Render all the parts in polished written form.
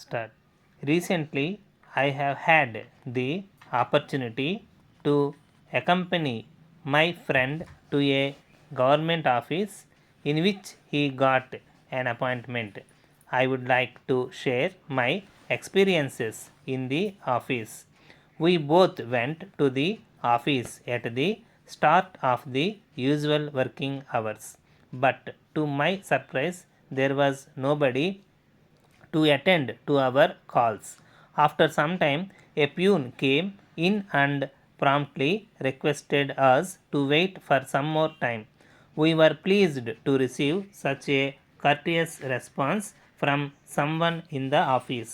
start. Recently, I have had the opportunity to accompany my friend to a government office in which he got an appointment. I would like to share my experiences in the office. We both went to the office at the start of the usual working hours, but to my surprise, there was nobody to attend to our calls. After some time, a peon came in and promptly requested us to wait for some more time. We were pleased to receive such a courteous response from someone in the office.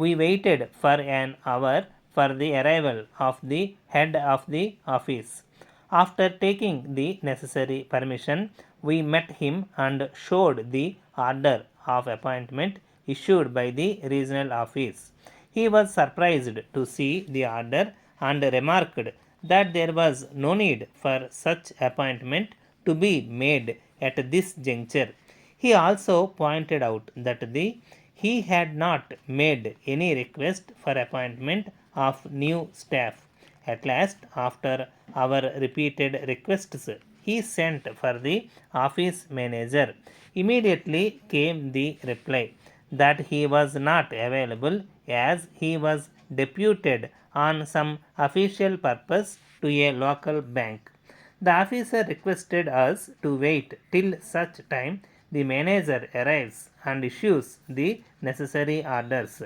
We waited for an hour for the arrival of the head of the office. After taking the necessary permission, we met him and showed the order of appointment issued by the regional office. He was surprised to see the order and remarked that there was no need for such appointment to be made at this juncture. He also pointed out that he had not made any request for appointment of new staff. At last, after our repeated requests, he sent for the office manager. Immediately came the reply that he was not available as he was deputed on some official purpose to a local bank. The officer requested us to wait till such time the manager arrives and issues the necessary orders.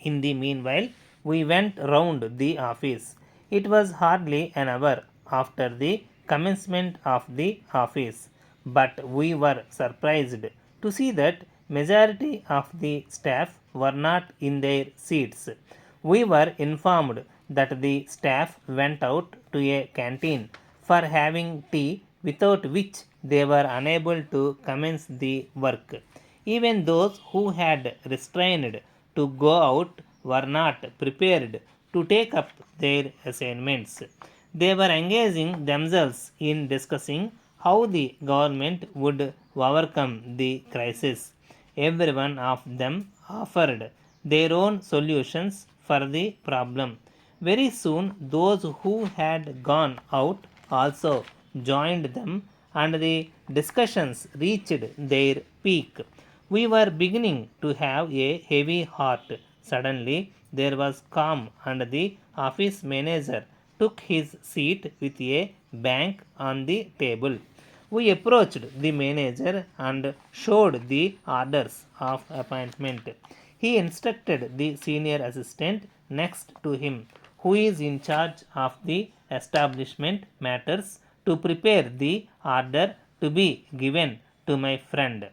In the meanwhile, we went round the office. It was hardly an hour after the commencement of the office, but we were surprised to see that majority of the staff were not in their seats. We were informed that the staff went out to a canteen for having tea, without which they were unable to commence the work. Even those who had restrained to go out were not prepared to take up their assignments. They were engaging themselves in discussing how the government would overcome the crisis. Every one of them offered their own solutions for the problem. Very soon, those who had gone out also joined them, and the discussions reached their peak. We were beginning to have a heavy heart. Suddenly, there was calm, and the office manager took his seat with a bank on the table. We approached the manager and showed the orders of appointment. He instructed the senior assistant next to him, who is in charge of the establishment matters, to prepare the order to be given to my friend.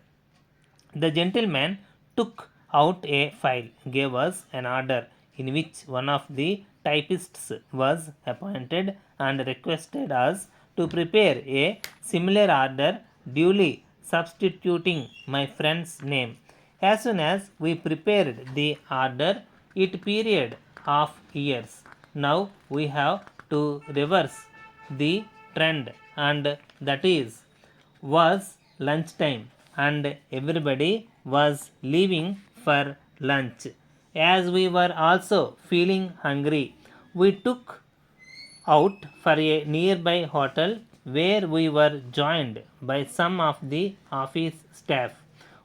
The gentleman took out a file, gave us an order in which one of the typists was appointed, and requested us to prepare a similar order, duly substituting my friend's name. As soon as we prepared the order, it period of years. Now we have to reverse the trend, and that is was lunchtime, and everybody was leaving for lunch. As we were also feeling hungry, we took out for a nearby hotel where we were joined by some of the office staff.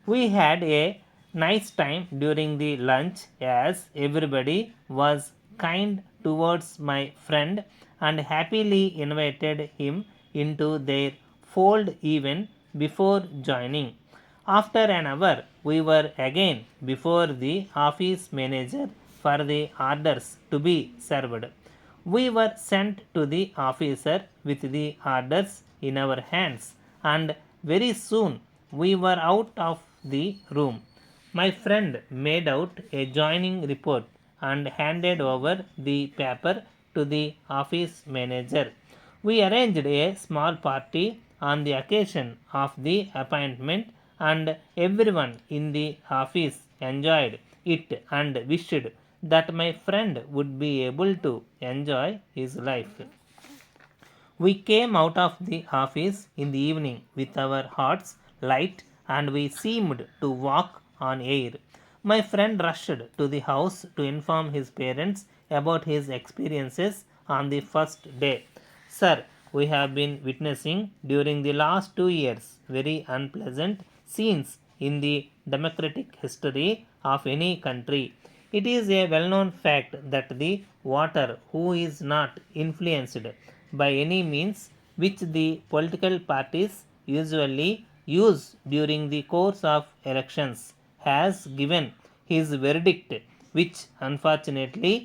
We had a nice time during the lunch as everybody was kind towards my friend and happily invited him into their fold even before joining. After an hour, we were again before the office manager for the orders to be served. We were sent to the officer with the orders in our hands, and very soon we were out of the room. My friend made out a joining report and handed over the paper to the office manager. We arranged a small party on the occasion of the appointment, and everyone in the office enjoyed it and wished that my friend would be able to enjoy his life. We came out of the office in the evening with our hearts light, and we seemed to walk on air. My friend rushed to the house to inform his parents about his experiences on the first day. Sir, we have been witnessing during the last 2 years very unpleasant scenes in the democratic history of any country. It is a well known fact that the voter who is not influenced by any means which the political parties usually use during the course of elections has given his verdict, which unfortunately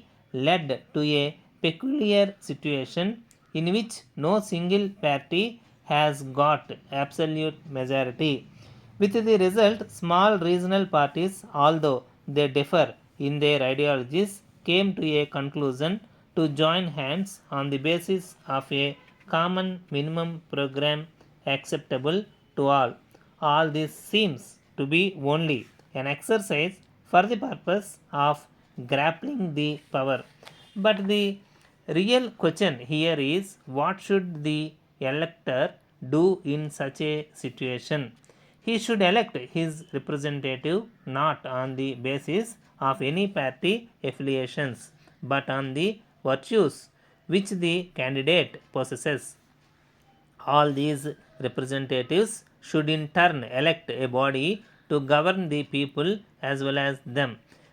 led to a peculiar situation in which no single party has got absolute majority. With the result, small regional parties, although they differ in their ideologies, came to a conclusion to join hands on the basis of a common minimum program acceptable to all. All this seems to be only an exercise for the purpose of grappling the power. But the real question here is, what should the elector do in such a situation? He should elect his representative not on the basis of any party affiliations, but on the virtues which the candidate possesses. All these representatives should in turn elect a body to govern the people as well as them.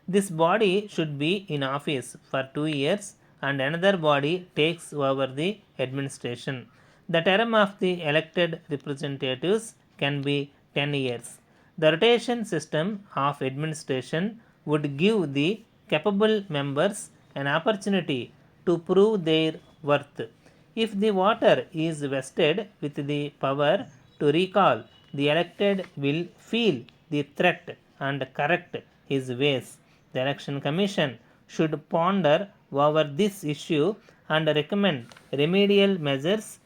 This body should be in office for 2 years and another body takes over the administration. The term of the elected representatives can be 10 years. The rotation system of administration would give the capable members an opportunity to prove their worth. If the voter is vested with the power to recall, the elected will feel the threat and correct his ways. The Election Commission should ponder over this issue and recommend remedial measures